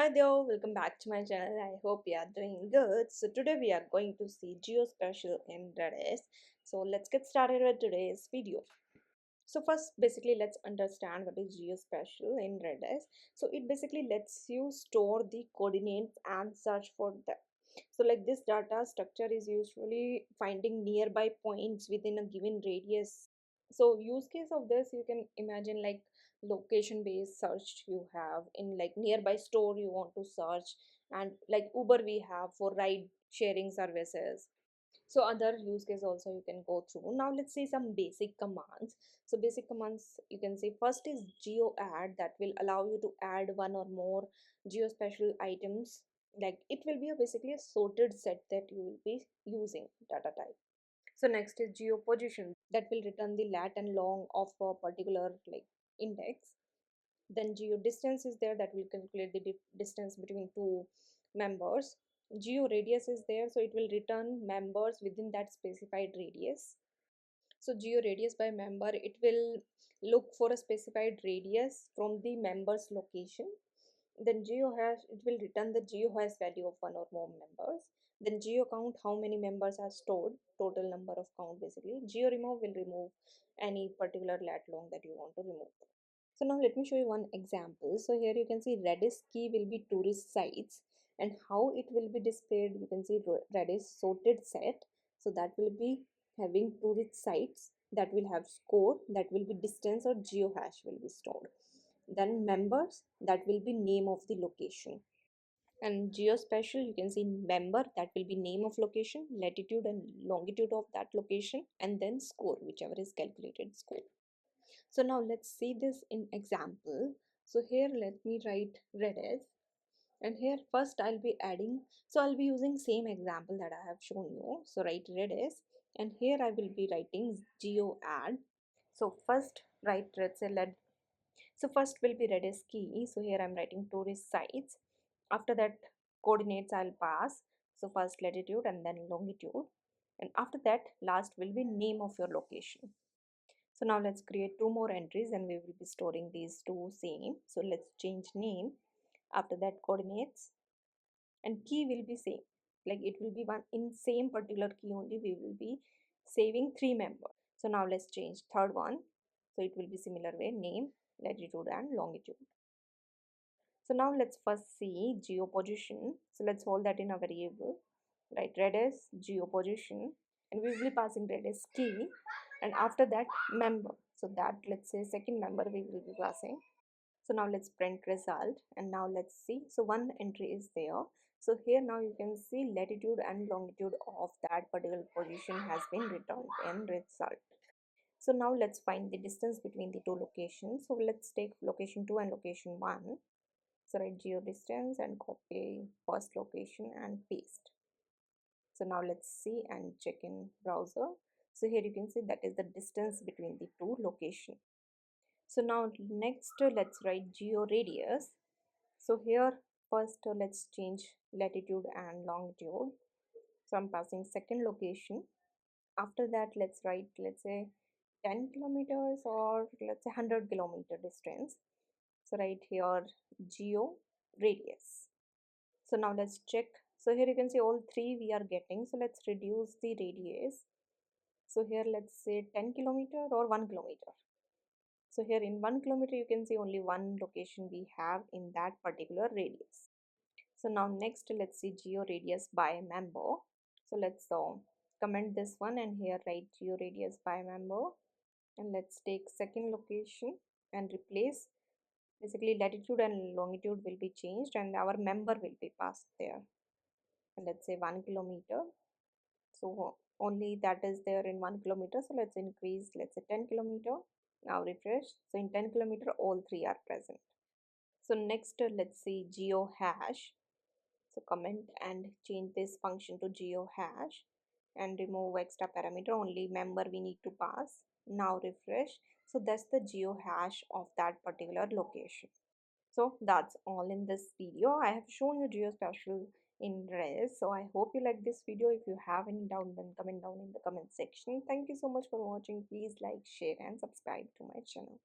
Hi there, welcome back to my channel. I hope you are doing good. So today we are going to see Geospatial in Redis. So let's get started with today's video. So first, basically, let's understand what is Geospatial in Redis. So it basically lets you store the coordinates and search for them. So like this data structure is usually finding nearby points within a given radius. So use case of this, you can imagine like location based search you have in like nearby store you want to search, and like Uber we have for ride sharing services. So other use case also you can go through. Now let's see some basic commands. So basic commands, you can say first is geo add, that will allow you to add one or more geospatial items. Like it will be basically a sorted set that you will be using data type. So next is geo position, that will return the lat and long of a particular like index. Then geo distance is there, that will calculate the distance between two members. Geo radius is there, so it will return members within that specified radius. So geo radius by member, it will look for a specified radius from the member's location. Then geo hash, it will return the geo hash value of one or more members. Then geo count, how many members are stored, total number of count basically. Geo remove will remove any particular lat long that you want to remove. So now let me show you one example. So here you can see Redis key will be tourist sites, and how it will be displayed. You can see Redis sorted set. So that will be having tourist sites, that will have score, that will be distance or geo hash will be stored. Then members, that will be name of the location. And geospatial, you can see member, that will be name of location, latitude and longitude of that location, and then score, whichever is calculated score. So now let's see this in example. So here let me write Redis, and here first I'll be adding, so I'll be using same example that I have shown you. So write Redis, and here I will be writing geo add. So first write, let's say let, so first will be Redis key. So here I'm writing tourist sites. After that coordinates I'll pass. So first latitude and then longitude, and after that last will be name of your location. So now let's create two more entries, and we will be storing these two same. So let's change name. After that coordinates, and key will be same. Like it will be one in same particular key only we will be saving three members. So now let's change third one. So it will be similar way, name, latitude and longitude. So now let's first see geo position. So let's hold that in a variable, right? Redis geo position, and we will be passing Redis key, and after that member. So that, let's say second member we will be passing. So now let's print result, and now let's see. So one entry is there. So here now you can see latitude and longitude of that particular position has been returned in result. So now let's find the distance between the two locations. So let's take location 2 and location 1. So write geo distance and copy first location and paste. So now let's see and check in browser. So here you can see that is the distance between the two locations. So now next let's write geo radius. So here first let's change latitude and longitude. So I'm passing second location. After that let's write, let's say 10 kilometers or let's say 100 kilometer distance. So right here geo radius. So now let's check. So here you can see all three we are getting. So let's reduce the radius. So here let's say 10 kilometer or 1 kilometer. So here in 1 kilometer you can see only one location we have in that particular radius. So now next let's see geo radius by member. So let's comment this one, and here write geo radius by member, and let's take second location and replace, basically latitude and longitude will be changed and our member will be passed there. And let's say 1 kilometer, so only that is there in 1 kilometer, so let's increase, let's say 10 kilometer. Now refresh. So in 10 kilometer all three are present. So next let's see geo hash. So comment and change this function to geo hash, and remove extra parameter, only member we need to pass. Now refresh. So that's the geo hash of that particular location. So that's all in this video. I have shown you geospatial in Redis. So I hope you like this video. If you have any doubt, then comment down in the comment section. Thank you so much for watching. Please like, share and subscribe to my channel.